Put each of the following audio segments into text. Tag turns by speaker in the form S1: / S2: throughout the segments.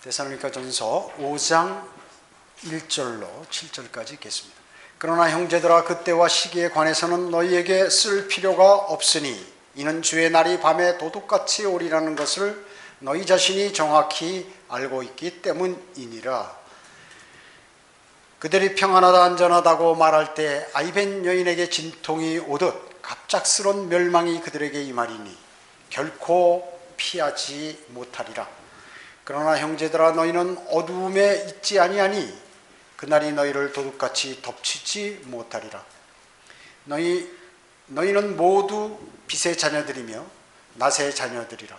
S1: 데살로니가전서 5장 1절로 7절까지 읽겠습니다. 그러나 형제들아, 그때와 시기에 관해서는 너희에게 쓸 필요가 없으니 이는 주의 날이 밤에 도둑같이 오리라는 것을 너희 자신이 정확히 알고 있기 때문이니라. 그들이 평안하다 안전하다고 말할 때 아이벤 여인에게 진통이 오듯 갑작스런 멸망이 그들에게 임하리니 결코 피하지 못하리라. 그러나 형제들아, 너희는 어두움에 있지 아니하니 그날이 너희를 도둑같이 덮치지 못하리라. 너희는 모두 빛의 자녀들이며 낮의 자녀들이라.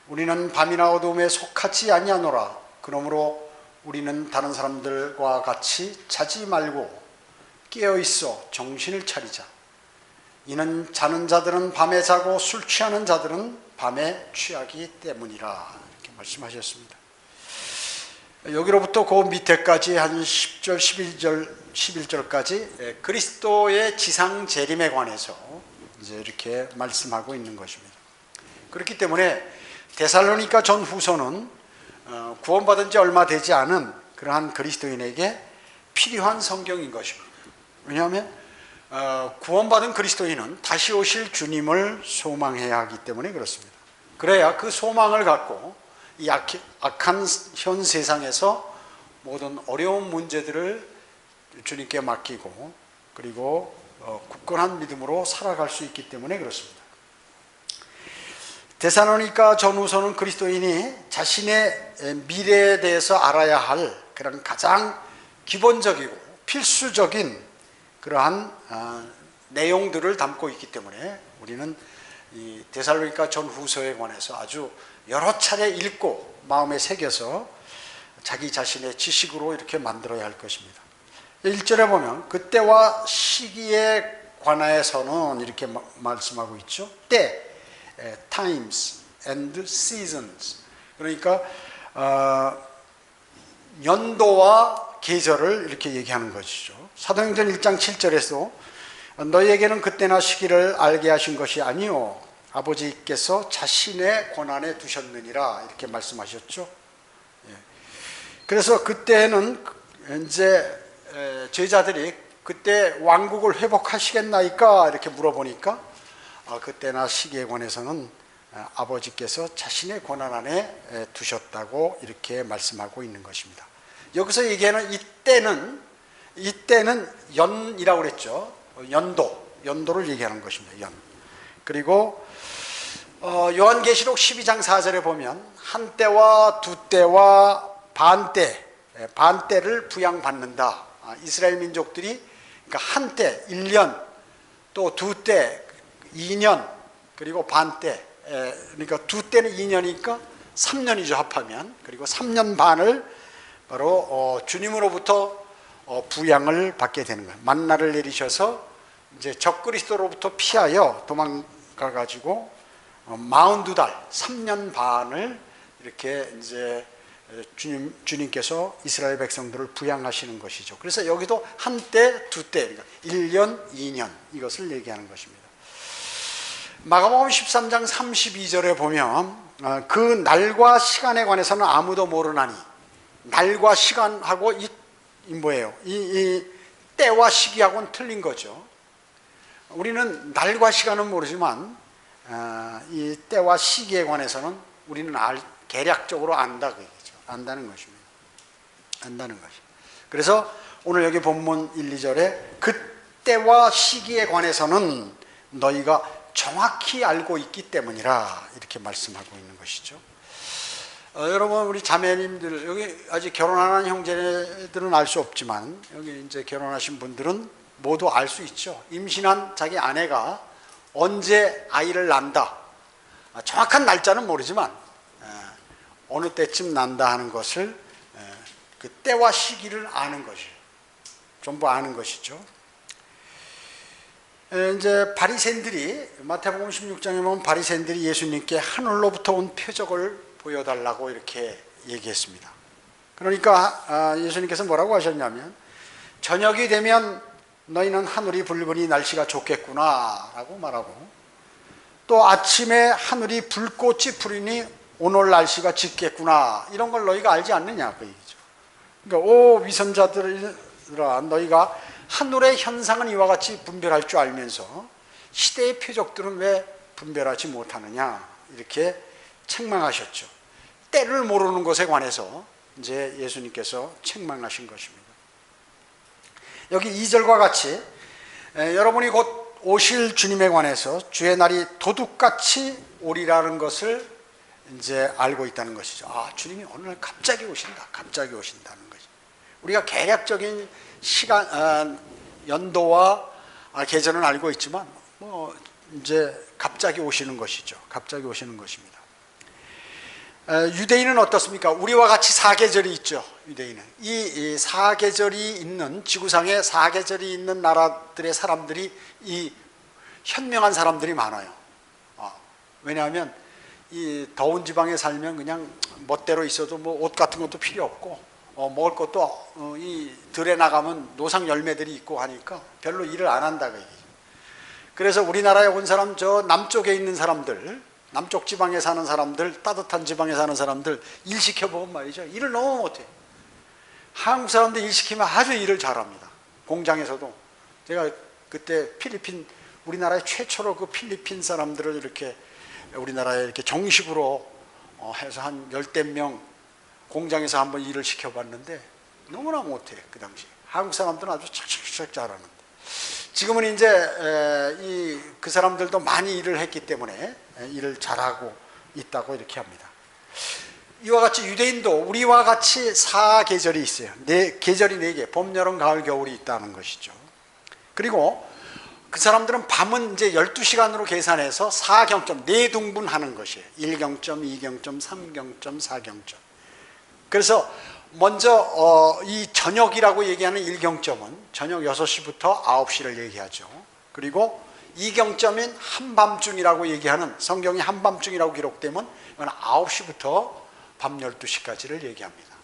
S1: 우리는 밤이나 어두움에 속하지 아니하노라. 그러므로 우리는 다른 사람들과 같이 자지 말고 깨어있어 정신을 차리자. 이는 자는 자들은 밤에 자고 술 취하는 자들은 밤에 취하기 때문이라. 이렇게 말씀하셨습니다. 여기로부터 그 밑에까지 한 10절, 11절까지 그리스도의 지상 재림에 관해서 이제 이렇게 말씀하고 있는 것입니다. 그렇기 때문에 데살로니가 전후서는 구원받은 지 얼마 되지 않은 그러한 그리스도인에게 필요한 성경인 것입니다. 왜냐하면 구원받은 그리스도인은 다시 오실 주님을 소망해야 하기 때문에 그렇습니다. 그래야 그 소망을 갖고 이 악한 현 세상에서 모든 어려운 문제들을 주님께 맡기고 그리고 굳건한 믿음으로 살아갈 수 있기 때문에 그렇습니다. 데살로니가 전후서는 그리스도인이 자신의 미래에 대해서 알아야 할 그런 가장 기본적이고 필수적인 그러한 내용들을 담고 있기 때문에 우리는 이 데살로니가 전후서에 관해서 아주 여러 차례 읽고 마음에 새겨서 자기 자신의 지식으로 이렇게 만들어야 할 것입니다. 1절에 보면 그때와 시기에 관해서는 이렇게 말씀하고 있죠. 때, times and seasons. 그러니까 연도와 계절을 이렇게 얘기하는 것이죠. 사도행전 1장 7절에서 너희에게는 그때나 시기를 알게 하신 것이 아니요 아버지께서 자신의 권한에 두셨느니라 이렇게 말씀하셨죠. 그래서 그때는 이제 제자들이 그때 왕국을 회복하시겠나이까 이렇게 물어보니까 그때나 시기에 관해서는 아버지께서 자신의 권한 안에 두셨다고 이렇게 말씀하고 있는 것입니다. 여기서 얘기하는 이때는 연이라고 그랬죠. 연도를 얘기하는 것입니다. 연. 그리고 요한계시록 12장 4절에 보면 한때와 두때와 반때를 부양받는다. 이스라엘 민족들이 그러니까 한때 1년 또 두때 2년 그리고 반때, 그러니까 두때는 2년이니까 3년이죠 합하면. 그리고 3년 반을 바로 주님으로부터 부양을 받게 되는 거예요. 만나를 내리셔서 이제 적그리스도로부터 피하여 도망가 가지고 42달 3년 반을 이렇게 이제 주님께서 이스라엘 백성들을 부양하시는 것이죠. 그래서 여기도 한때 두때 그러니까 1년 2년 이것을 얘기하는 것입니다. 마가복음 13장 32절에 보면 그 날과 시간에 관해서는 아무도 모르나니, 날과 시간하고 뭐예요? 이 때와 시기하고는 틀린 거죠. 우리는 날과 시간은 모르지만 이 때와 시기에 관해서는 우리는 계략적으로 안다는 것입니다. 안다는 것입니다. 그래서 오늘 여기 본문 1, 2절에 그때와 시기에 관해서는 너희가 정확히 알고 있기 때문이라 이렇게 말씀하고 있는 것이죠. 여러분, 우리 자매님들, 여기 아직 결혼 안 한 형제들은 알 수 없지만 여기 이제 결혼하신 분들은 모두 알 수 있죠. 임신한 자기 아내가 언제 아이를 낳는다. 정확한 날짜는 모르지만 어느 때쯤 난다 하는 것을 그 때와 시기를 아는 것이에요. 전부 아는 것이죠. 이제 바리새인들이 마태복음 16장에 보면 바리새인들이 예수님께 하늘로부터 온 표적을 보여달라고 이렇게 얘기했습니다. 그러니까 예수님께서 뭐라고 하셨냐면 저녁이 되면 너희는 하늘이 붉으니 날씨가 좋겠구나 라고 말하고 또 아침에 하늘이 불꽃이 피리니 오늘 날씨가 짙겠구나 이런 걸 너희가 알지 않느냐 그 얘기죠. 그러니까 오 위선자들아 너희가 하늘의 현상은 이와 같이 분별할 줄 알면서 시대의 표적들은 왜 분별하지 못하느냐 이렇게 책망하셨죠. 때를 모르는 것에 관해서 이제 예수님께서 책망하신 것입니다. 여기 2절과 같이 여러분이 곧 오실 주님에 관해서 주의 날이 도둑같이 오리라는 것을 이제 알고 있다는 것이죠. 아, 주님이 오늘 갑자기 오신다. 갑자기 오신다는 것이. 우리가 개략적인 시간, 연도와 계절은 알고 있지만 뭐 이제 갑자기 오시는 것이죠. 갑자기 오시는 것입니다. 유대인은 어떻습니까? 우리와 같이 사계절이 있죠. 유대인은 이 사계절이 있는 지구상에 사계절이 있는 나라들의 사람들이 이 현명한 사람들이 많아요. 왜냐하면 이 더운 지방에 살면 그냥 멋대로 있어도 뭐 옷 같은 것도 필요 없고 먹을 것도 이 들에 나가면 노상 열매들이 있고 하니까 별로 일을 안 한다 그 얘기죠. 그래서 우리나라에 온 사람 저 남쪽에 있는 사람들 남쪽 지방에 사는 사람들 따뜻한 지방에 사는 사람들 일 시켜보면 말이죠 일을 너무 못해. 한국 사람들 일 시키면 아주 일을 잘합니다. 공장에서도 제가 그때 필리핀 우리나라의 최초로 그 필리핀 사람들을 이렇게 우리나라에 이렇게 정식으로 해서 한 10명 공장에서 한번 일을 시켜봤는데 너무나 못해. 그 당시 한국 사람들은 아주 착착착 잘하는데 지금은 이제 그 사람들도 많이 일을 했기 때문에 일을 잘하고 있다고 이렇게 합니다. 이와 같이 유대인도 우리와 같이 사계절이 있어요. 계절이 4개 봄, 여름, 가을, 겨울이 있다는 것이죠. 그리고 그 사람들은 밤은 이제 12시간으로 계산해서 4경점 4등분하는 것이에요. 1경점, 2경점, 3경점, 4경점. 그래서 먼저 이 저녁이라고 얘기하는 1경점은 저녁 6시부터 9시를 얘기하죠. 그리고 2경점인 한밤중이라고 얘기하는 성경이 한밤중이라고 기록되면 이건 9시부터 밤 12시까지를 얘기합니다.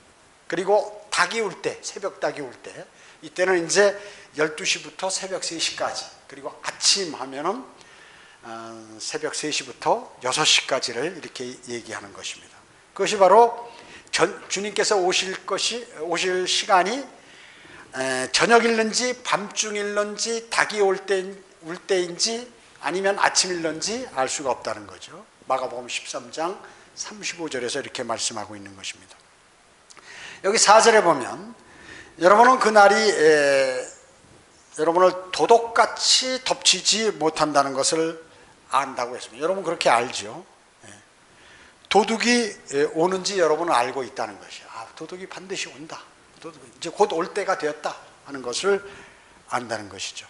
S1: 그리고 닭이 울 때, 새벽 닭이 울 때 이때는 이제 12시부터 새벽 3시까지 그리고 아침 하면은 새벽 3시부터 6시까지를 이렇게 얘기하는 것입니다. 그것이 바로 주님께서 오실 시간이 저녁일는지 밤중일는지 닭이 울 때인지 아니면 아침일는지 알 수가 없다는 거죠. 마가복음 13장 35절에서 이렇게 말씀하고 있는 것입니다. 여기 4절에 보면 여러분은 그날이 여러분을 도둑같이 덮치지 못한다는 것을 안다고 했습니다. 여러분 그렇게 알죠? 도둑이 오는지 여러분은 알고 있다는 것이에요. 아, 도둑이 반드시 온다. 이제 곧 올 때가 되었다 하는 것을 안다는 것이죠.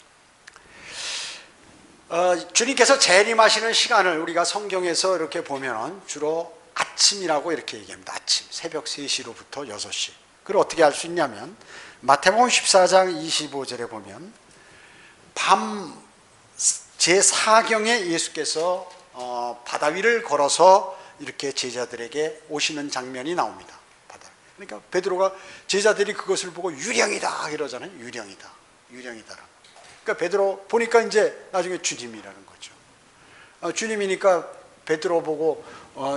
S1: 주님께서 재림하시는 시간을 우리가 성경에서 이렇게 보면 주로 아침이라고 이렇게 얘기합니다. 아침, 새벽 3시로부터 6시. 그걸 어떻게 알 수 있냐면 마태복음 14장 25절에 보면 밤 제4경에 예수께서 바다 위를 걸어서 이렇게 제자들에게 오시는 장면이 나옵니다. 바다. 그러니까 베드로가 제자들이 그것을 보고 유령이다 이러잖아요. 유령이다. 그러니까 베드로 보니까 이제 나중에 주님이라는 거죠. 주님이니까 베드로 보고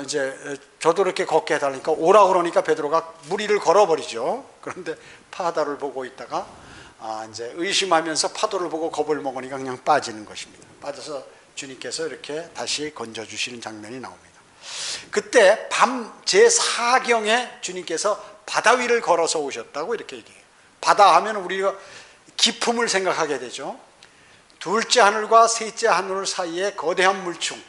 S1: 이제 저도 이렇게 걷게 해달라니까 오라 그러니까 베드로가 무리를 걸어버리죠. 그런데 바다를 보고 있다가 이제 의심하면서 파도를 보고 겁을 먹으니까 그냥 빠지는 것입니다. 빠져서 주님께서 이렇게 다시 건져주시는 장면이 나옵니다. 그때 밤 제4경에 주님께서 바다 위를 걸어서 오셨다고 이렇게 얘기해요. 바다 하면 우리가 깊음을 생각하게 되죠. 둘째 하늘과 셋째 하늘 사이에 거대한 물층,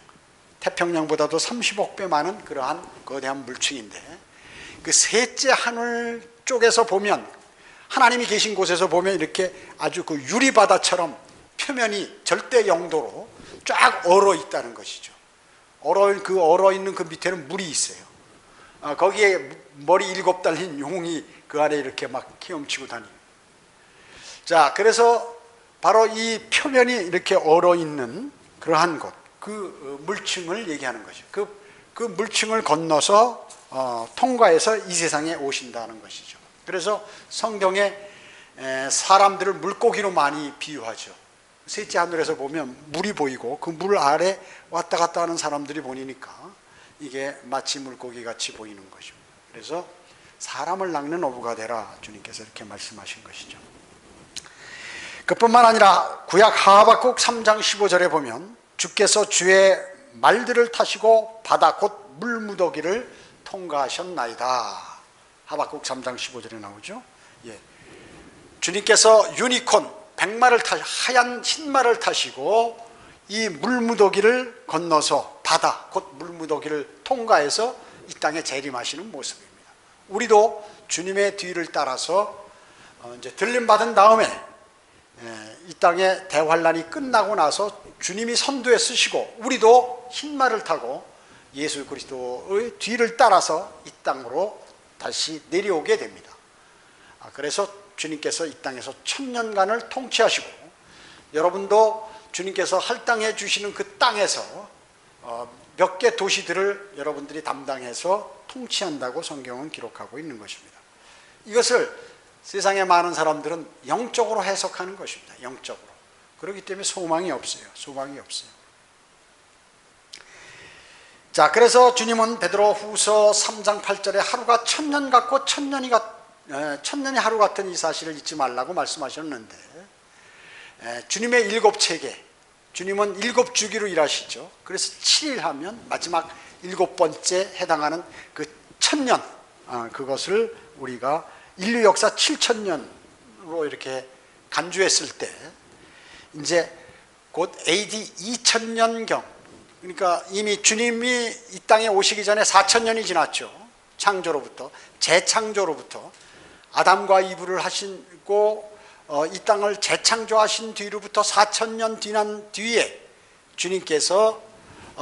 S1: 태평양보다도 30억 배 많은 그러한 거대한 물층인데 그 셋째 하늘 쪽에서 보면 하나님이 계신 곳에서 보면 이렇게 아주 그 유리바다처럼 표면이 절대 영도로 쫙 얼어 있다는 것이죠. 얼어 있는 그 밑에는 물이 있어요. 거기에 머리 7 달린 용이 그 아래 이렇게 막 헤엄치고 다니는. 자, 그래서 바로 이 표면이 이렇게 얼어 있는 그러한 곳, 그 물층을 얘기하는 거죠. 그 물층을 건너서 통과해서 이 세상에 오신다는 것이죠. 그래서 성경에 사람들을 물고기로 많이 비유하죠. 셋째 하늘에서 보면 물이 보이고 그 물 아래 왔다 갔다 하는 사람들이 보이니까 이게 마치 물고기 같이 보이는 것입니다. 그래서 사람을 낚는 어부가 되라, 주님께서 이렇게 말씀하신 것이죠. 그뿐만 아니라 구약 하박국 3장 15절에 보면 주께서 주의 말들을 타시고 바다 곧 물무더기를 통과하셨나이다. 하박국 3장 15절에 나오죠. 예. 주님께서 유니콘 100마를 하얀 흰말을 타시고 이 물무더기를 건너서 바다 곧 물무더기를 통과해서 이 땅에 재림하시는 모습입니다. 우리도 주님의 뒤를 따라서 이제 들림받은 다음에 이 땅의 대환란이 끝나고 나서 주님이 선두에 서시고 우리도 흰말을 타고 예수 그리스도의 뒤를 따라서 이 땅으로 다시 내려오게 됩니다. 그래서 주님께서 이 땅에서 1000년간을 통치하시고 여러분도 주님께서 할당해 주시는 그 땅에서 몇 개 도시들을 여러분들이 담당해서 통치한다고 성경은 기록하고 있는 것입니다. 이것을 세상의 많은 사람들은 영적으로 해석하는 것입니다. 영적으로. 그렇기 때문에 소망이 없어요. 소망이 없어요. 자, 그래서 주님은 베드로후서 3장 8절에 하루가 1000년 같고 1000년이 하루 같은 이 사실을 잊지 말라고 말씀하셨는데, 주님의 7체계, 주님은 7주기로 일하시죠. 그래서 7일 하면 마지막 7번째 해당하는 그 1000년, 그것을 우리가 인류 역사 7000년으로 이렇게 간주했을 때 이제 곧 AD 2000년경, 그러니까 이미 주님이 이 땅에 오시기 전에 4000년이 지났죠. 창조로부터, 재창조로부터 아담과 이브를 하시고 이 땅을 재창조하신 뒤로부터 4000년 지난 뒤에 주님께서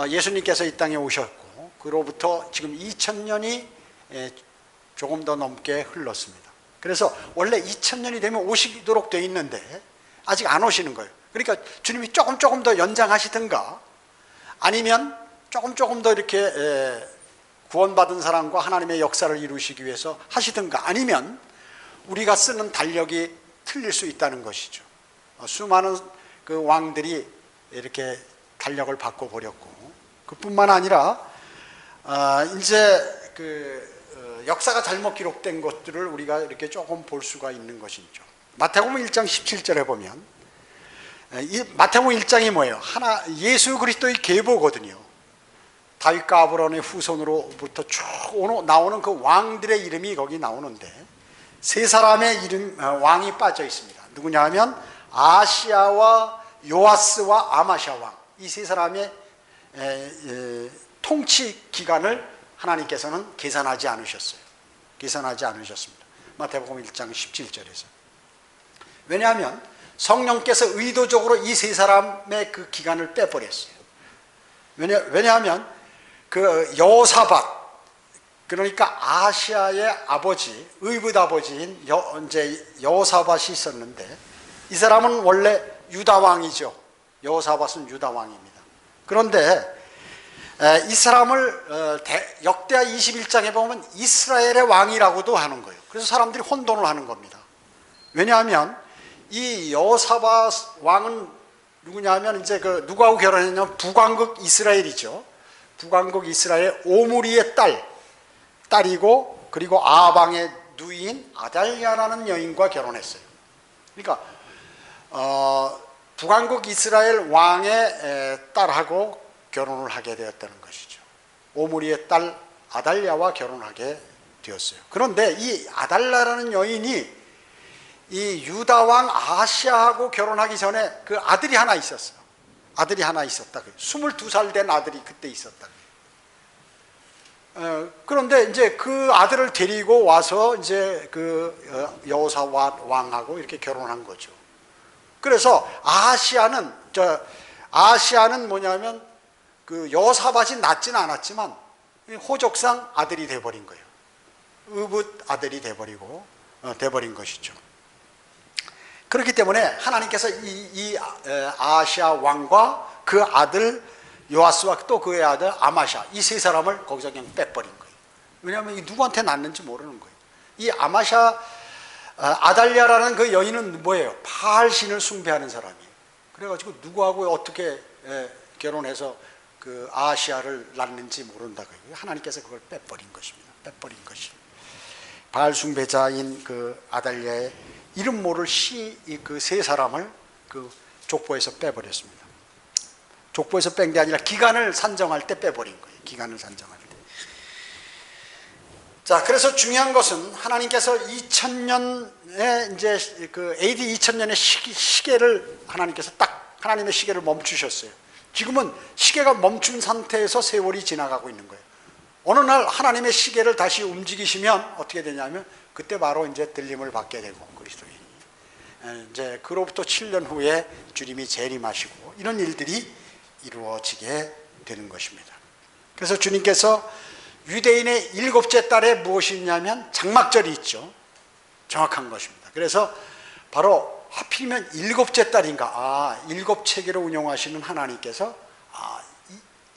S1: 예수님께서 이 땅에 오셨고 그로부터 지금 2000년이 조금 더 넘게 흘렀습니다. 그래서 원래 2000년이 되면 오시도록 되어 있는데 아직 안 오시는 거예요. 그러니까 주님이 조금 더 연장하시든가 아니면 조금 더 이렇게 구원받은 사람과 하나님의 역사를 이루시기 위해서 하시든가 아니면 우리가 쓰는 달력이 틀릴 수 있다는 것이죠. 수많은 그 왕들이 이렇게 달력을 바꿔버렸고 그뿐만 아니라 이제 그 역사가 잘못 기록된 것들을 우리가 이렇게 조금 볼 수가 있는 것이죠. 마태복음 1장 17절에 보면 이 마태복음 1장이 뭐예요? 예수 그리스도의 계보거든요. 다윗과 아브라함의 후손으로부터 쭉 나오는 그 왕들의 이름이 거기 나오는데 세 사람의 이름 왕이 빠져 있습니다. 누구냐 하면 아시아와 요아스와 아마샤 왕, 이 세 사람의 통치 기간을 하나님께서는 계산하지 않으셨어요. 계산하지 않으셨습니다. 마태복음 1장 17절에서. 왜냐하면 성령께서 의도적으로 이 세 사람의 그 기간을 빼버렸어요. 왜냐하면 그 여호사밧, 그러니까 아시아의 아버지, 의붓 아버지인 여호사밧이 있었는데 이 사람은 원래 유다 왕이죠. 여호사밧은 유다 왕입니다. 그런데 이 사람을 역대하 21장에 보면 이스라엘의 왕이라고도 하는 거예요. 그래서 사람들이 혼돈을 하는 겁니다. 왜냐하면 이 여호사밧 왕은 누구냐 하면 이제 그 누구하고 결혼했냐면 북왕국 이스라엘이죠. 북왕국 이스라엘 오므리의 딸이고 그리고 아방의 누이인 아달랴라는 여인과 결혼했어요. 그러니까 북왕국 이스라엘 왕의 딸하고 결혼을 하게 되었다는 것이죠. 오므리의 딸 아달랴와 결혼하게 되었어요. 그런데 이 아달랴라는 여인이 이 유다 왕 아시아하고 결혼하기 전에 그 아들이 하나 있었어요. 아들이 하나 있었다. 22살 된 아들이 그때 있었다. 그런데 이제 그 아들을 데리고 와서 이제 그 여호사밧 왕하고 이렇게 결혼한 거죠. 그래서 아시아는 뭐냐면 그 여호사밧이 낳지는 않았지만 호족상 아들이 돼버린 거예요. 의붓 아들이 돼버린 것이죠. 그렇기 때문에 하나님께서 이 아시아 왕과 그 아들 요아스와 또 그의 아들 아마샤, 이 세 사람을 거기서 그냥 빼버린 거예요. 왜냐하면 이 누구한테 낳는지 모르는 거예요. 이 아마샤, 아달랴라는 그 여인은 뭐예요? 바알 신을 숭배하는 사람이에요. 그래가지고 누구하고 어떻게 결혼해서 그 아시아를 낳는지 모른다고. 하나님께서 그걸 빼버린 것입니다. 빼버린 것이. 바알 숭배자인 그 아달랴의 이름 모를 그 세 사람을 그 족보에서 빼버렸습니다. 족보에서 뺀 게 아니라 기간을 산정할 때 빼버린 거예요. 기간을 산정할 때. 자, 그래서 중요한 것은 하나님께서 2000년에 이제 그 AD 2000년의 시계를 하나님께서 딱 하나님의 시계를 멈추셨어요. 지금은 시계가 멈춘 상태에서 세월이 지나가고 있는 거예요. 어느 날 하나님의 시계를 다시 움직이시면 어떻게 되냐면 그때 바로 이제 들림을 받게 되고 그리스도인이 이제 그로부터 7년 후에 주님이 재림하시고 이런 일들이 이루어지게 되는 것입니다. 그래서 주님께서 유대인의 7째 달에 무엇이 있냐면 장막절이 있죠. 정확한 것입니다. 그래서 바로 하필이면 7째 달인가, 7체계로 운영하시는 하나님께서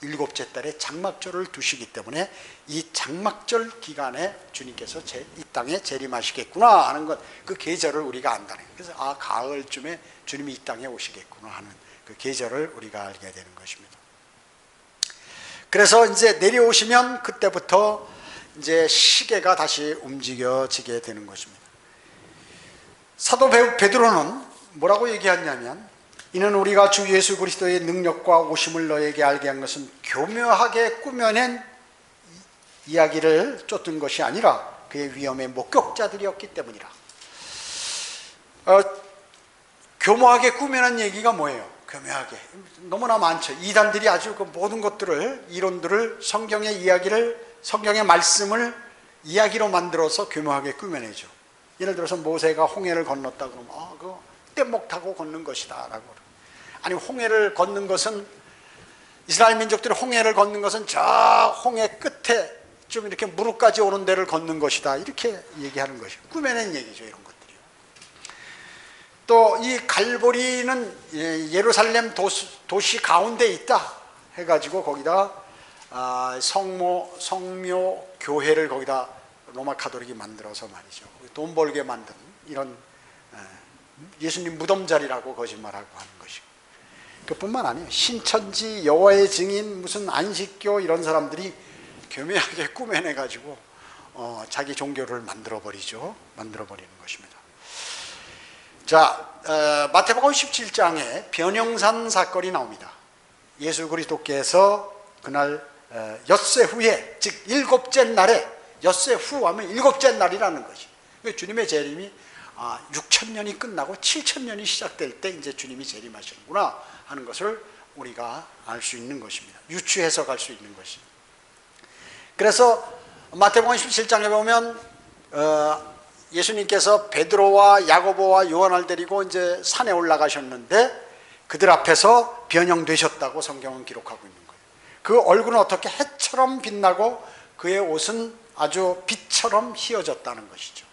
S1: 이 7째 달에 장막절을 두시기 때문에 이 장막절 기간에 주님께서 이 땅에 재림하시겠구나 하는 것, 그 계절을 우리가 안다는 거예요. 그래서 가을쯤에 주님이 이 땅에 오시겠구나 하는 그 계절을 우리가 알게 되는 것입니다. 그래서 이제 내려오시면 그때부터 이제 시계가 다시 움직여지게 되는 것입니다. 사도 베드로는 뭐라고 얘기하냐면, 이는 우리가 주 예수 그리스도의 능력과 오심을 너에게 알게 한 것은 교묘하게 꾸며낸 이야기를 쫓은 것이 아니라 그의 위엄의 목격자들이었기 때문이라. 교묘하게 꾸며낸 얘기가 뭐예요? 교묘하게 너무나 많죠. 이단들이 아주 그 모든 것들을, 이론들을, 성경의 이야기를, 성경의 말씀을 이야기로 만들어서 교묘하게 꾸며내죠. 예를 들어서 모세가 홍해를 건넜다 그러면 그 뗏목 타고 걷는 것이다 라고. 아니, 홍해를 걷는 것은, 이스라엘 민족들이 홍해를 걷는 것은 저 홍해 끝에 좀 이렇게 무릎까지 오는 데를 걷는 것이다, 이렇게 얘기하는 것이에요. 꾸며낸 얘기죠, 이런 것들이요. 또 이 갈보리는 예루살렘 도시 가운데 있다 해가지고 거기다 성묘 교회를 거기다 로마 카톨릭이 만들어서 말이죠, 돈 벌게 만든 이런 예수님 무덤 자리라고 거짓말하고 하는 것이고, 그뿐만 아니에요. 신천지, 여호와의 증인, 무슨 안식교 이런 사람들이 교묘하게 꾸며내가지고 자기 종교를 만들어버리죠. 만들어버리는 것입니다. 자, 마태복음 17장에 변형산 사건이 나옵니다. 예수 그리스도께서 그날 엿새 후에, 즉 7째 날에, 엿새 후 하면 7째 날이라는 것이, 주님의 재림이 6,000년이 끝나고 7,000년이 시작될 때 이제 주님이 재림하시는구나 하는 것을 우리가 알 수 있는 것입니다. 유추 해석할 수 있는 것입니다. 그래서 마태복음 17장에 보면 예수님께서 베드로와 야고보와 요한을 데리고 이제 산에 올라가셨는데 그들 앞에서 변형되셨다고 성경은 기록하고 있는 거예요. 그 얼굴은 어떻게 해처럼 빛나고 그의 옷은 아주 빛처럼 휘어졌다는 것이죠.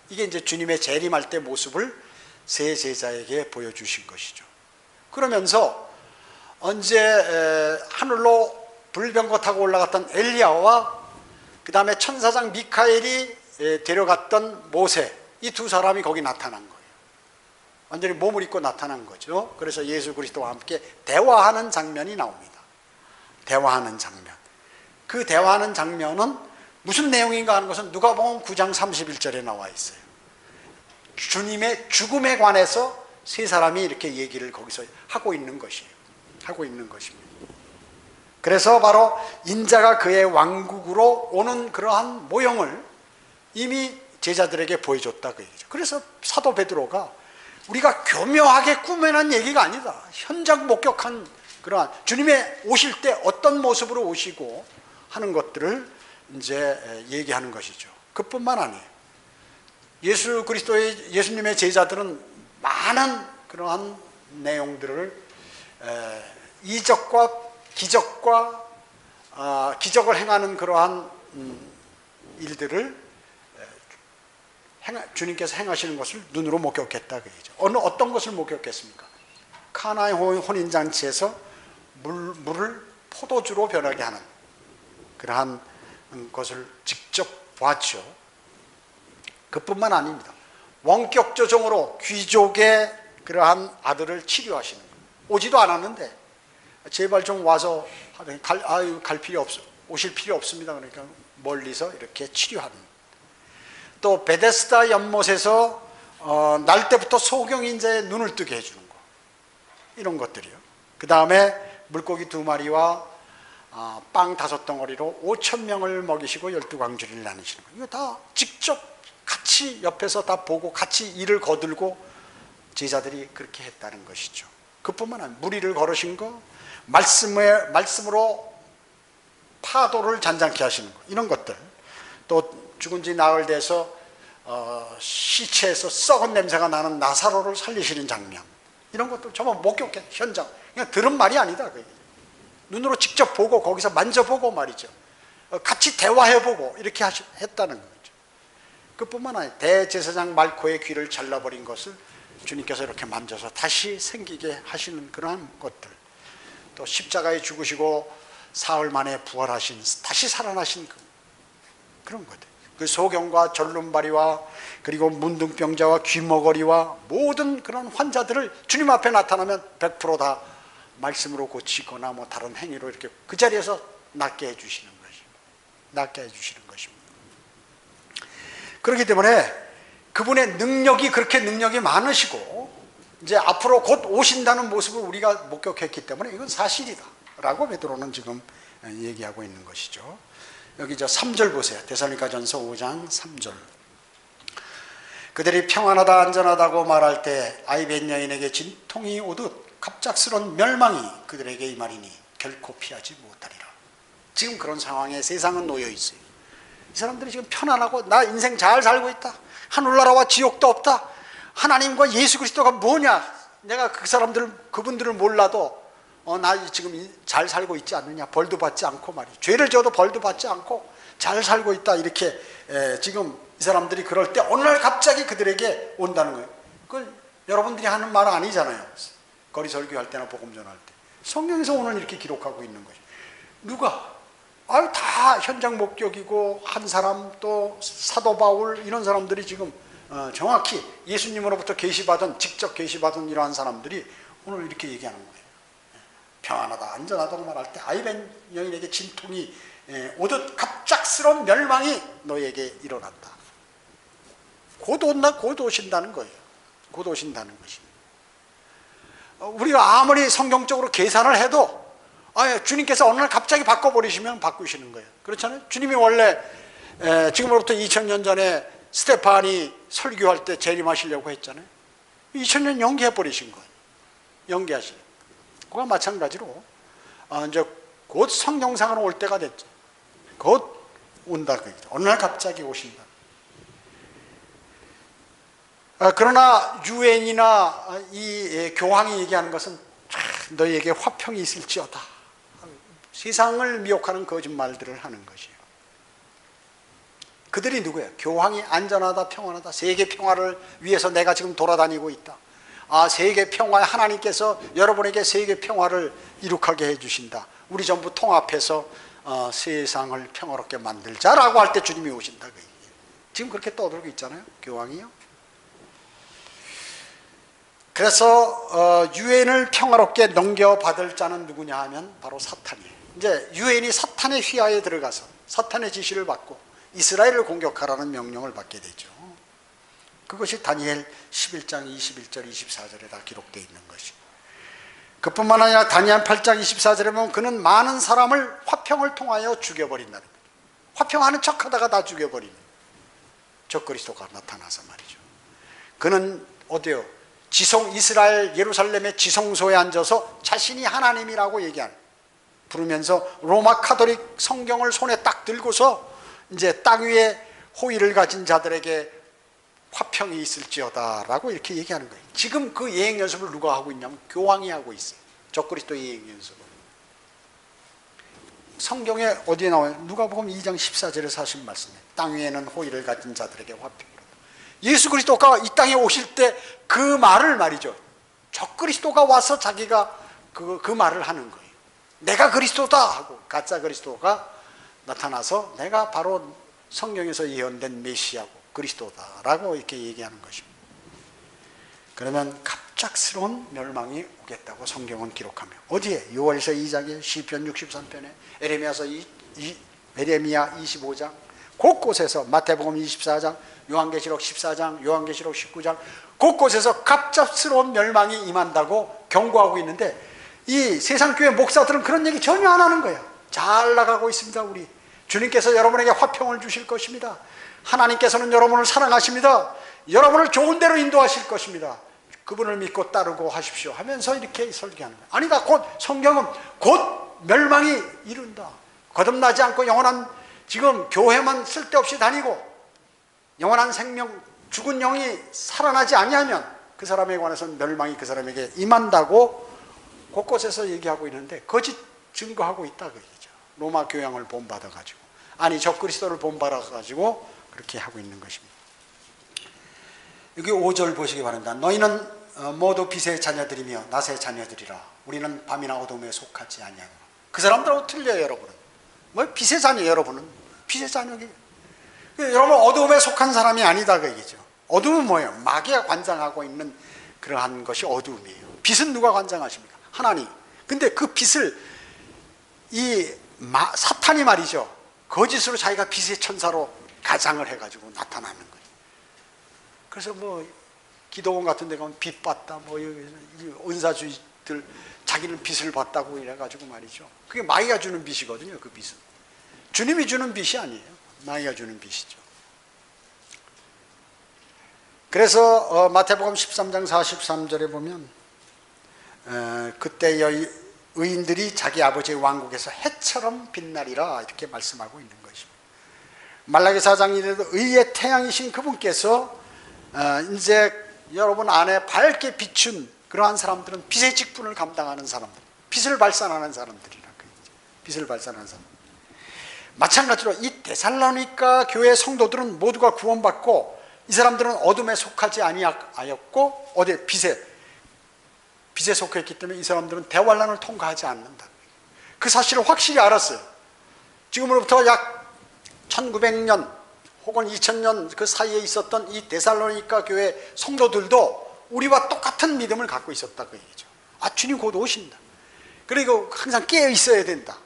S1: 이게 이제 주님의 재림할 때 모습을 세 제자에게 보여주신 것이죠. 그러면서 언제 하늘로 불병거 타고 올라갔던 엘리야와 그 다음에 천사장 미카엘이 데려갔던 모세, 이 두 사람이 거기 나타난 거예요. 완전히 몸을 입고 나타난 거죠. 그래서 예수 그리스도와 함께 대화하는 장면이 나옵니다. 대화하는 장면. 그 대화하는 장면은 무슨 내용인가 하는 것은 누가복음 9장 31절에 나와 있어요. 주님의 죽음에 관해서 세 사람이 이렇게 얘기를 거기서 하고 있는 것이에요. 하고 있는 것입니다. 그래서 바로 인자가 그의 왕국으로 오는 그러한 모형을 이미 제자들에게 보여줬다 그 얘기죠. 그래서 사도 베드로가 우리가 교묘하게 꾸며낸 얘기가 아니다, 현장 목격한 그러한 주님의 오실 때 어떤 모습으로 오시고 하는 것들을 이제 얘기하는 것이죠. 그뿐만 아니에요. 예수님의 제자들은 많은 그러한 내용들을 이적과 기적과 기적을 행하는 그러한 일들을 주님께서 행하시는 것을 눈으로 목격했다 그 얘기죠. 어떤 것을 목격했습니까? 카나의 혼인잔치에서 물을 포도주로 변하게 하는 그러한 것을 직접 봤죠. 그뿐만 아닙니다. 원격 조정으로 귀족의 그러한 아들을 치료하시는 거예요. 오지도 않았는데 제발 좀 와서 갈 필요 없어, 오실 필요 없습니다. 그러니까 멀리서 이렇게 치료하는. 또 베데스다 연못에서 날 때부터 소경인자의 눈을 뜨게 해주는 거, 이런 것들이요. 그 다음에 물고기 2마리와 빵 5덩어리로 5,000명을 먹이시고 12광주리를 나누시는 거, 이거 다 직접 같이 옆에서 다 보고 같이 일을 거들고 제자들이 그렇게 했다는 것이죠. 그뿐만 아니라 무리를 걸으신 거, 말씀으로 파도를 잔잔케 하시는 거, 이런 것들. 또 죽은 지 나흘 돼서 시체에서 썩은 냄새가 나는 나사로를 살리시는 장면, 이런 것들 전부 목격한 현장. 그냥 들은 말이 아니다. 눈으로 직접 보고 거기서 만져보고 말이죠. 같이 대화해보고 이렇게 했다는 거죠. 그뿐만 아니라 대제사장 말코의 귀를 잘라버린 것을 주님께서 이렇게 만져서 다시 생기게 하시는 그러한 것들. 또 십자가에 죽으시고 사흘 만에 부활하신, 다시 살아나신 그런 것들. 그 소경과 절름발이와 그리고 문둥병자와 귀머거리와 모든 그런 환자들을 주님 앞에 나타나면 100% 다 말씀으로 고치거나 뭐 다른 행위로 이렇게 그 자리에서 낫게 해주시는 것입니다. 낫게 해주시는 것입니다. 그렇기 때문에 그분의 능력이 그렇게 능력이 많으시고 이제 앞으로 곧 오신다는 모습을 우리가 목격했기 때문에 이건 사실이다 라고 베드로는 지금 얘기하고 있는 것이죠. 여기 3절 보세요. 데살로니가전서 5장 3절. 그들이 평안하다 안전하다고 말할 때 아이벤 여인에게 진통이 오듯 갑작스런 멸망이 그들에게 임하리니 결코 피하지 못하리라. 지금 그런 상황에 세상은 놓여 있어요. 이 사람들이 지금 편안하고 나 인생 잘 살고 있다, 하늘나라와 지옥도 없다, 하나님과 예수 그리스도가 뭐냐, 내가 그분들을 몰라도 나 지금 잘 살고 있지 않느냐, 벌도 받지 않고 말이야, 죄를 져도 벌도 받지 않고 잘 살고 있다, 이렇게 지금 이 사람들이 그럴 때 어느 날 갑자기 그들에게 온다는 거예요. 그걸 여러분들이 하는 말 아니잖아요. 거리 설교할 때나 복음 전할 때 성경에서 오늘 이렇게 기록하고 있는 거죠. 누가? 다 현장 목격이고 한 사람, 또 사도 바울, 이런 사람들이 지금 정확히 예수님으로부터 직접 계시받은 이러한 사람들이 오늘 이렇게 얘기하는 거예요. 평안하다 안전하다고 말할 때 아이벤 여인에게 진통이 오듯 갑작스러운 멸망이 너에게 일어난다. 곧 오신다는 거예요. 곧 오신다는 것입니다. 우리가 아무리 성경적으로 계산을 해도 주님께서 어느 날 갑자기 바꿔버리시면 바꾸시는 거예요. 그렇잖아요. 주님이 원래 지금으로부터 2000년 전에 스테판이 설교할 때 재림하시려고 했잖아요. 2000년 연기해버리신 거예요. 연기하시는. 그와 마찬가지로 이제 곧 성경상으로 올 때가 됐죠. 곧 온다. 어느 날 갑자기 오신다. 그러나 유엔이나 이 교황이 얘기하는 것은 너희에게 화평이 있을지어다. 세상을 미혹하는 거짓말들을 하는 것이에요. 그들이 누구예요? 교황이 안전하다 평안하다, 세계 평화를 위해서 내가 지금 돌아다니고 있다. 세계 평화에 하나님께서 여러분에게 세계 평화를 이룩하게 해주신다. 우리 전부 통합해서 세상을 평화롭게 만들자라고 할 때 주님이 오신다. 지금 그렇게 떠들고 있잖아요. 교황이요. 그래서 유엔을 평화롭게 넘겨받을 자는 누구냐 하면 바로 사탄이에요. 이제 유엔이 사탄의 휘하에 들어가서 사탄의 지시를 받고 이스라엘을 공격하라는 명령을 받게 되죠. 그것이 다니엘 11장 21절 24절에 다 기록되어 있는 것이고, 그뿐만 아니라 다니엘 8장 24절에 보면 그는 많은 사람을 화평을 통하여 죽여버린다는 거예요. 화평하는 척하다가 다 죽여버리는 적그리스도가 나타나서 말이죠. 그는 어디요? 이스라엘 예루살렘의 지성소에 앉아서 자신이 하나님이라고 부르면서 로마 카톨릭 성경을 손에 딱 들고서 이제 땅 위에 호의를 가진 자들에게 화평이 있을지어다 라고 이렇게 얘기하는 거예요. 지금 그 예행 연습을 누가 하고 있냐면 교황이 하고 있어요. 적그리스도 예행 연습을. 성경에 어디에 나와요? 누가복음 2장 14절에서 하신 말씀이에요. 땅 위에는 호의를 가진 자들에게 화평. 예수 그리스도가 이 땅에 오실 때 그 말을 말이죠. 적그리스도가 와서 자기가 그 말을 하는 거예요. 내가 그리스도다 하고 가짜 그리스도가 나타나서 내가 바로 성경에서 예언된 메시아고 그리스도다라고 이렇게 얘기하는 것입니다. 그러면 갑작스러운 멸망이 오겠다고 성경은 기록하며 어디에? 요엘서 2장에 시편 63편에 에레미야 25장 곳곳에서 마태복음 24장 요한계시록 14장 요한계시록 19장 곳곳에서 갑작스러운 멸망이 임한다고 경고하고 있는데 이 세상교회 목사들은 그런 얘기 전혀 안 하는 거예요. 잘 나가고 있습니다. 우리 주님께서 여러분에게 화평을 주실 것입니다. 하나님께서는 여러분을 사랑하십니다. 여러분을 좋은 데로 인도하실 것입니다. 그분을 믿고 따르고 하십시오 하면서 이렇게 설교하는 거예요. 아니다. 곧 성경은 곧 멸망이 이룬다. 거듭나지 않고 영원한 지금 교회만 쓸데없이 다니고 영원한 생명 죽은 영이 살아나지 아니하면 그 사람에 관해서는 멸망이 그 사람에게 임한다고 곳곳에서 얘기하고 있는데 거짓 증거하고 있다 그 얘기죠. 로마 교양을 본받아가지고 아니 적그리스도를 본받아가지고 그렇게 하고 있는 것입니다. 여기 5절 보시기 바랍니다. 너희는 모두 빛의 자녀들이며 낮의 자녀들이라. 우리는 밤이나 어둠에 속하지 아니하노라. 그 사람들하고 틀려요. 여러분은 뭐 빛의 자녀, 여러분은 빛의 자녀기. 여러분 어둠에 속한 사람이 아니다 그 얘기죠. 어둠은 뭐예요? 마귀가 관장하고 있는 그러한 것이 어둠이에요. 빛은 누가 관장하십니까? 하나님. 근데 그 빛을 사탄이 말이죠. 거짓으로 자기가 빛의 천사로 가장을 해가지고 나타나는 거예요. 그래서 뭐 기도원 같은 데 가면 빛 봤다 뭐 은사주의들 자기는 빛을 봤다고 이래가지고 말이죠. 그게 마귀가 주는 빛이거든요. 그 빛은 주님이 주는 빛이 아니에요. 마귀가 주는 빛이죠. 그래서 마태복음 13장 43절에 보면 그때 의인들이 자기 아버지의 왕국에서 해처럼 빛나리라 이렇게 말씀하고 있는 것입니다. 말라기 4장에도 의의 태양이신 그분께서 이제 여러분 안에 밝게 비춘 그러한 사람들은 빛의 직분을 감당하는 사람들, 빛을 발산하는 사람들이라. 빛을 발산하는 사람. 마찬가지로 이 데살로니가 교회 성도들은 모두가 구원받고 이 사람들은 어둠에 속하지 아니하였고 어디 빛에 속했기 때문에 이 사람들은 대환란을 통과하지 않는다. 그 사실을 확실히 알았어요. 지금으로부터 약 1900년 혹은 2000년 그 사이에 있었던 이 데살로니가 교회 성도들도 우리와 똑같은 믿음을 갖고 있었다 그 얘기죠. 주님 곧 오신다. 그리고 항상 깨어 있어야 된다.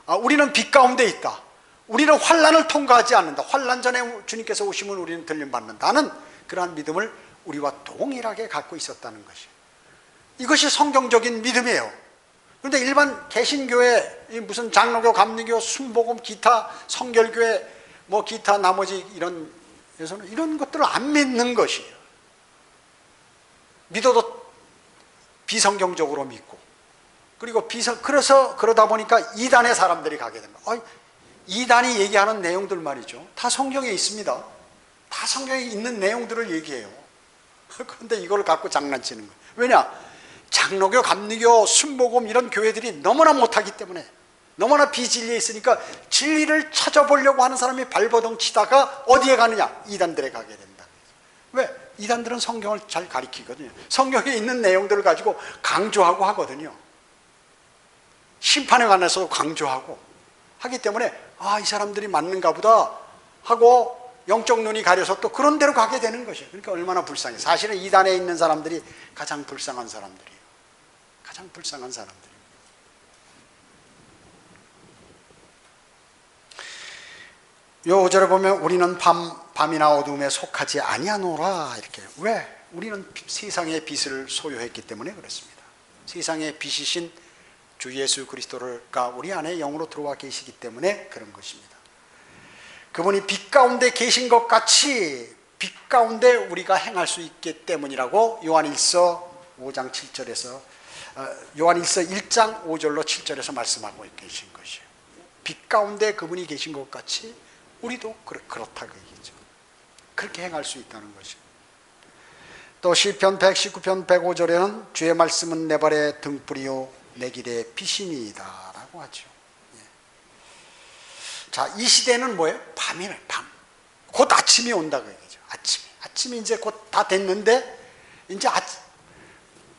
S1: 우리는 빛 가운데 있다. 우리는 환난을 통과하지 않는다. 환난 전에 주님께서 오시면 우리는 들림받는다는 그러한 믿음을 우리와 동일하게 갖고 있었다는 것이에요. 이것이 성경적인 믿음이에요. 그런데 일반 개신교회 무슨 장로교, 감리교, 순복음, 기타 성결교회 뭐 기타 나머지 이런 것들을 안 믿는 것이에요. 믿어도 비성경적으로 믿고 그리고 그래서 그러다 보니까 이단의 사람들이 가게 됩니다. 이단이 얘기하는 내용들 말이죠. 다 성경에 있습니다. 다 성경에 있는 내용들을 얘기해요. 그런데 이걸 갖고 장난치는 거예요. 왜냐? 장로교, 감리교, 순복음 이런 교회들이 너무나 못하기 때문에 너무나 비진리에 있으니까 진리를 찾아보려고 하는 사람이 발버둥 치다가 어디에 가느냐? 이단들에 가게 된다. 왜? 이단들은 성경을 잘 가리키거든요. 성경에 있는 내용들을 가지고 강조하고 하거든요. 심판에 관해서도 강조하고 하기 때문에 이 사람들이 맞는가 보다 하고 영적 눈이 가려서 또 그런 데로 가게 되는 것이에요. 그러니까 얼마나 불쌍해. 사실은 이단에 있는 사람들이 가장 불쌍한 사람들이에요. 가장 불쌍한 사람들이에요. 요 5절에 보면 우리는 밤이나 어둠에 속하지 아니하노라 이렇게. 왜? 우리는 세상의 빛을 소유했기 때문에 그렇습니다. 세상의 빛이신 주 예수 그리스도가 우리 안에 영으로 들어와 계시기 때문에 그런 것입니다. 그분이 빛 가운데 계신 것 같이 빛 가운데 우리가 행할 수 있기 때문이라고 요한일서 5장 7절에서 요한일서 1장 5절로 7절에서 말씀하고 계신 것이에요. 빛 가운데 그분이 계신 것 같이 우리도 그렇다 그 얘기죠. 그렇게 행할 수 있다는 것이에요. 또 시편 119편 105절에는 주의 말씀은 내 발의 등불이요 내 길의 빛이니이다 라고 하죠. 자, 이 시대는 뭐예요? 밤이에요. 밤. 곧 아침이 온다 그 얘기죠. 아침이 이제 곧 다 됐는데 이제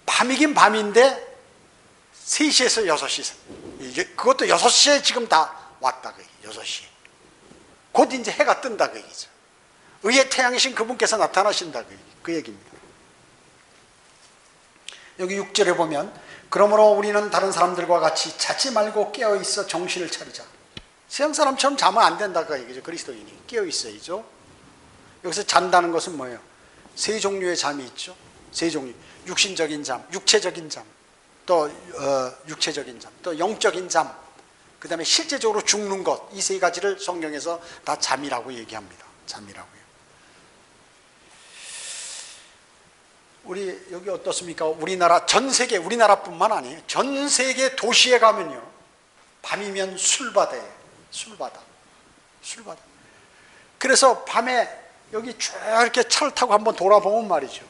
S1: 밤이긴 밤인데 3시에서 6시 그것도 6시에 지금 다 왔다 그 얘기죠. 6시에 곧 이제 해가 뜬다 그 얘기죠. 의의 태양이신 그분께서 나타나신다 그 얘기입니다. 여기 6절에 보면 그러므로 우리는 다른 사람들과 같이 자지 말고 깨어있어 정신을 차리자. 세상 사람처럼 자면 안 된다고 얘기죠. 그리스도인이 깨어있어야죠. 여기서 잔다는 것은 뭐예요? 세 종류의 잠이 있죠. 세 종류. 육신적인 잠, 육체적인 잠, 또 육체적인 잠, 또 영적인 잠, 그 다음에 실제적으로 죽는 것. 이 세 가지를 성경에서 다 잠이라고 얘기합니다. 잠이라고요. 우리 여기 어떻습니까? 우리나라 전 세계, 우리나라뿐만 아니에요. 전 세계 도시에 가면요, 밤이면 술바다예요. 술바다. 그래서 밤에 여기 쭉 이렇게 차를 타고 한번 돌아보면 말이죠,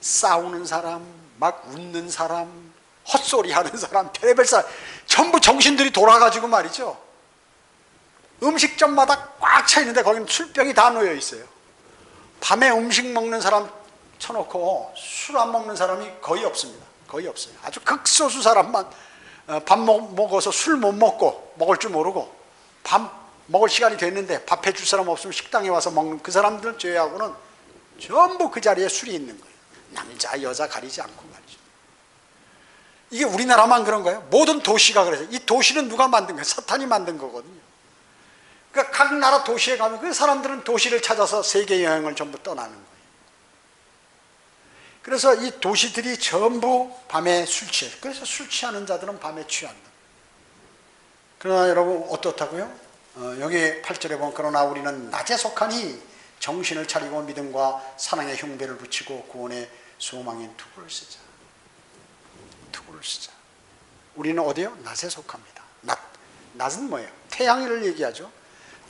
S1: 싸우는 사람, 막 웃는 사람, 헛소리 하는 사람, 별의별 사람 전부 정신들이 돌아가지고 말이죠, 음식점마다 꽉 차 있는데 거기는 술병이 다 놓여 있어요. 밤에 음식 먹는 사람 쳐놓고 술 안 먹는 사람이 거의 없습니다. 거의 없어요. 아주 극소수 사람만 밥 먹어서 술 못 먹고 먹을 줄 모르고 밥 먹을 시간이 됐는데 밥 해줄 사람 없으면 식당에 와서 먹는 그 사람들 제외하고는 전부 그 자리에 술이 있는 거예요. 남자 여자 가리지 않고 말이죠. 이게 우리나라만 그런 거예요? 모든 도시가 그래서. 이 도시는 누가 만든 거예요? 사탄이 만든 거거든요. 그러니까 각 나라 도시에 가면 그 사람들은 도시를 찾아서 세계 여행을 전부 떠나는 거예요. 그래서 이 도시들이 전부 밤에 술 취해요. 그래서 술 취하는 자들은 밤에 취한다. 그러나 여러분 어떻다고요? 여기 8절에 보면 그러나 우리는 낮에 속하니 정신을 차리고 믿음과 사랑의 흉배를 붙이고 구원의 소망인 투구를 쓰자. 투구를 쓰자. 우리는 어디요? 낮에 속합니다. 낮은 뭐예요? 태양을 얘기하죠.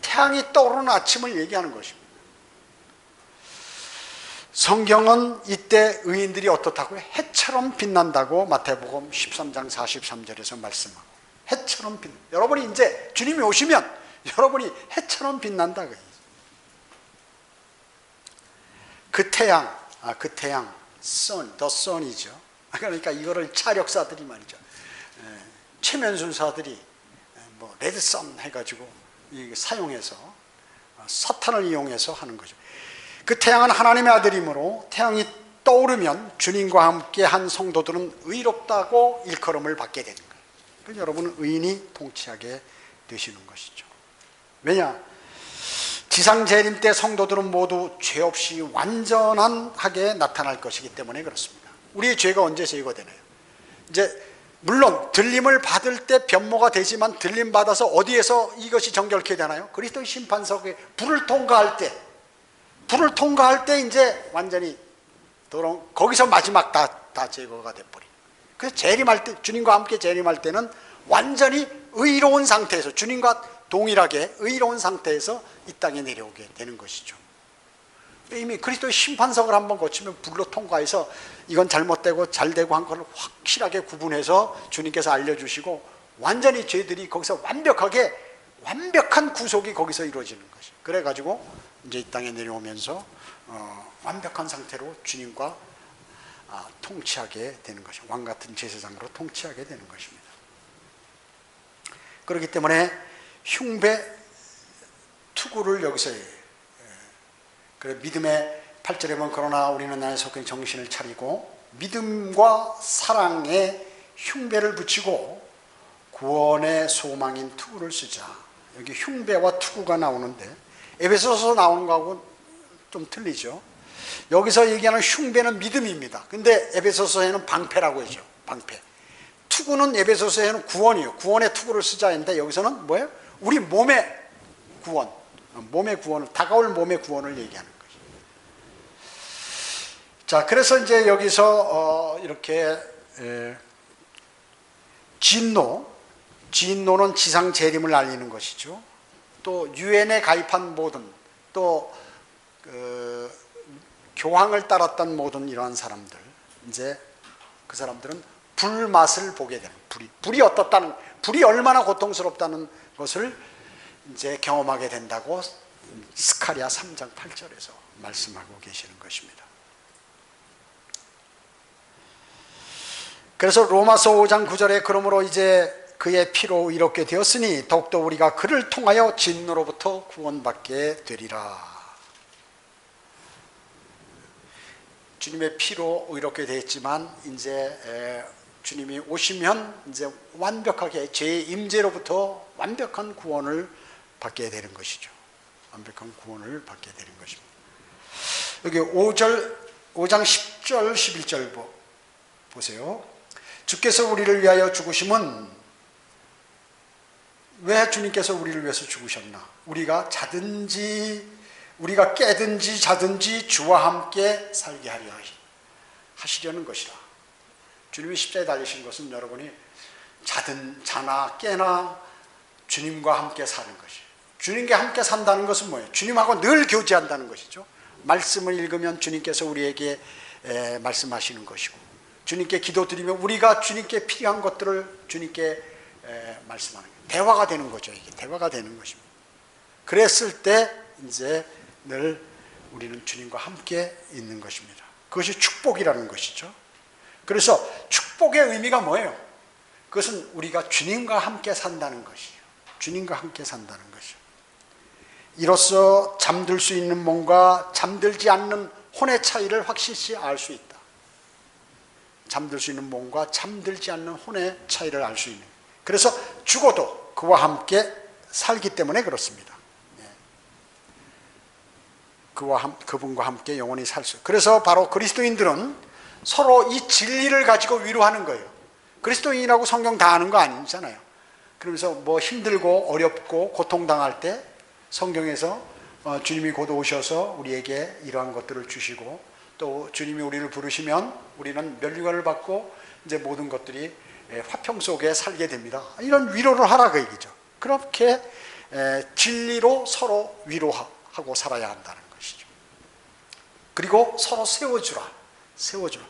S1: 태양이 떠오르는 아침을 얘기하는 것입니다. 성경은 이때 의인들이 어떻다고요? 해처럼 빛난다고 마태복음 13장 43절에서 말씀하고, 해처럼 빛. 여러분이 이제 주님이 오시면 여러분이 해처럼 빛난다. 그 태양, sun, the sun이죠. 그러니까 이거를 차력사들이 말이죠, 최면술사들이 뭐 레드선 해가지고 사용해서 석탄을 이용해서 하는 거죠. 그 태양은 하나님의 아들이므로 태양이 떠오르면 주님과 함께 한 성도들은 의롭다고 일컬음을 받게 되는 거예요. 그래서 여러분은 의인이 통치하게 되시는 것이죠. 왜냐? 지상 재림 때 성도들은 모두 죄 없이 완전하게 나타날 것이기 때문에 그렇습니다. 우리의 죄가 언제 제거되나요? 이제 물론 들림을 받을 때 변모가 되지만 들림 받아서 어디에서 이것이 정결케 되나요? 그리스도의 심판석에 불을 통과할 때 이제 완전히 거기서 마지막 다 제거가 돼버려요. 그래서 재림할 때, 주님과 함께 재림할 때는 완전히 의로운 상태에서, 주님과 동일하게 의로운 상태에서 이 땅에 내려오게 되는 것이죠. 이미 그리스도의 심판석을 한번 거치면 불로 통과해서 이건 잘못되고 잘되고 한 걸 확실하게 구분해서 주님께서 알려주시고 완전히 죄들이 거기서 완벽한 구속이 거기서 이루어지는 것이. 그래가지고 이제 이 땅에 내려오면서 완벽한 상태로 주님과 통치하게 되는 것이, 왕 같은 제사장으로 통치하게 되는 것입니다. 그렇기 때문에 흉배 투구를 여기서 그래, 믿음의 8절에 보면 그러나 우리는 나의 속에 정신을 차리고 믿음과 사랑의 흉배를 붙이고 구원의 소망인 투구를 쓰자. 여기 흉배와 투구가 나오는데 에베소서 나오는 거하고 좀 틀리죠. 여기서 얘기하는 흉배는 믿음입니다. 근데 에베소서에는 방패라고 하죠. 방패. 투구는 에베소서에는 구원이에요. 구원의 투구를 쓰자 했는데 여기서는 뭐예요? 우리 몸의 구원, 몸의 구원을, 다가올 몸의 구원을 얘기하는 거죠. 자, 그래서 이제 여기서 이렇게 진노는 지상 재림을 알리는 것이죠. 또 유엔에 가입한 모든, 또 교황을 따랐던 모든 이러한 사람들, 이제 그 사람들은 불맛을 보게 되는, 불이 어떻다는, 불이 얼마나 고통스럽다는 것을 이제 경험하게 된다고 스가랴 3장 8절에서 말씀하고 계시는 것입니다. 그래서 로마서 5장 9절에 그러므로 이제 그의 피로 의롭게 되었으니 더욱더 우리가 그를 통하여 진노로부터 구원받게 되리라. 주님의 피로 의롭게 되었지만 이제 주님이 오시면 이제 완벽하게 죄의 임재로부터 완벽한 구원을 받게 되는 것이죠. 완벽한 구원을 받게 되는 것입니다. 여기 5장 10절 11절 보세요. 주께서 우리를 위하여 죽으심은, 왜 주님께서 우리를 위해서 죽으셨나? 우리가 깨든지 자든지 주와 함께 살게 하려 하시려는 것이라. 주님이 십자가에 달리신 것은 여러분이 자나 깨나 주님과 함께 사는 것이에요. 주님과 함께 산다는 것은 뭐예요? 주님하고 늘 교제한다는 것이죠. 말씀을 읽으면 주님께서 우리에게 말씀하시는 것이고, 주님께 기도드리면 우리가 주님께 필요한 것들을 주님께 말씀하는 거예요. 대화가 되는 거죠. 이게 대화가 되는 것입니다. 그랬을 때 이제 늘 우리는 주님과 함께 있는 것입니다. 그것이 축복이라는 것이죠. 그래서 축복의 의미가 뭐예요? 그것은 우리가 주님과 함께 산다는 것이에요. 주님과 함께 산다는 것이죠. 이로써 잠들 수 있는 몸과 잠들지 않는 혼의 차이를 확실히 알 수 있다. 잠들 수 있는 몸과 잠들지 않는 혼의 차이를 알 수 있는. 그래서 죽어도 그와 함께 살기 때문에 그렇습니다. 그분과 함께 영원히 살 수. 그래서 바로 그리스도인들은 서로 이 진리를 가지고 위로하는 거예요. 그리스도인이라고 성경 다 아는 거 아니잖아요. 그러면서 뭐 힘들고 어렵고 고통당할 때 성경에서 주님이 곧 오셔서 우리에게 이러한 것들을 주시고, 또 주님이 우리를 부르시면 우리는 면류관을 받고 이제 모든 것들이 화평 속에 살게 됩니다. 이런 위로를 하라 그 얘기죠. 그렇게 진리로 서로 위로하고 살아야 한다는 것이죠. 그리고 서로 세워주라.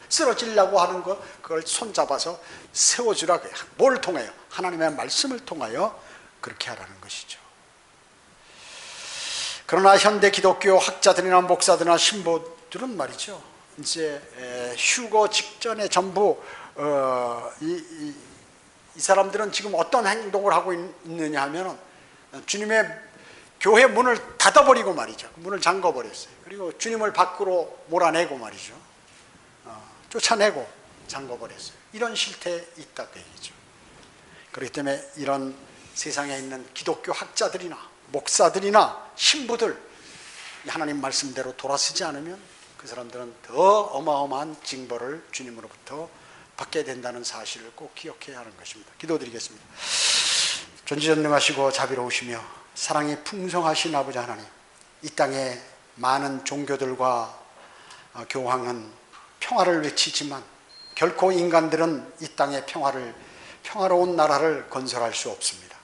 S1: 쓰러지려고 하는 거, 그걸 손잡아서 세워주라. 뭘 통해요? 하나님의 말씀을 통하여 그렇게 하라는 것이죠. 그러나 현대 기독교 학자들이나 목사들이나 신부들은 말이죠, 이제 휴거 직전에 전부 이 사람들은 지금 어떤 행동을 하고 있느냐 하면, 주님의 교회 문을 닫아버리고 말이죠. 문을 잠궈버렸어요. 그리고 주님을 밖으로 몰아내고 말이죠. 쫓아내고 잠궈버렸어요. 이런 실태에 있다 그 얘기죠. 그렇기 때문에 이런 세상에 있는 기독교 학자들이나 목사들이나 신부들, 하나님 말씀대로 돌아서지 않으면 그 사람들은 더 어마어마한 징벌을 주님으로부터 받게 된다는 사실을 꼭 기억해야 하는 것입니다. 기도드리겠습니다. 전지전능하시고 자비로우시며 사랑이 풍성하신 아버지 하나님, 이 땅에 많은 종교들과 교황은 평화를 외치지만 결코 인간들은 이 땅의 평화로운 나라를 건설할 수 없습니다.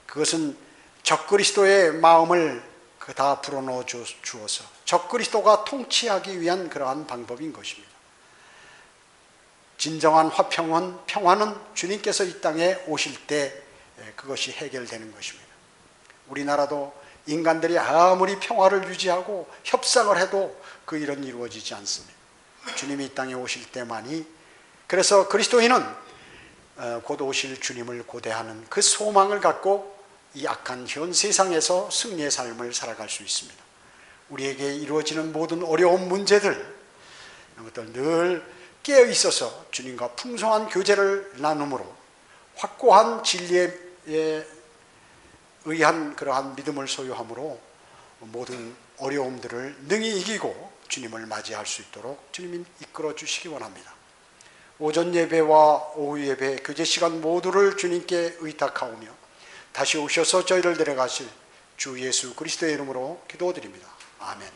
S1: 그것은 적그리스도의 마음을 다 불어넣어 주어서 적그리스도가 통치하기 위한 그러한 방법인 것입니다. 진정한 평화는 주님께서 이 땅에 오실 때 그것이 해결되는 것입니다. 우리나라도 인간들이 아무리 평화를 유지하고 협상을 해도 그 일은 이루어지지 않습니다. 주님이 이 땅에 오실 때만이. 그래서 그리스도인은 곧 오실 주님을 고대하는 그 소망을 갖고 이 악한 현 세상에서 승리의 삶을 살아갈 수 있습니다. 우리에게 이루어지는 모든 어려운 문제들, 이런 것들 늘 깨어 있어서 주님과 풍성한 교제를 나눔으로 확고한 진리에 의한 그러한 믿음을 소유함으로 모든 어려움들을 능히 이기고 주님을 맞이할 수 있도록 주님이 이끌어 주시기 원합니다. 오전 예배와 오후 예배, 교제 시간 모두를 주님께 의탁하오며 다시 오셔서 저희를 데려가실 주 예수 그리스도의 이름으로 기도드립니다. 아멘.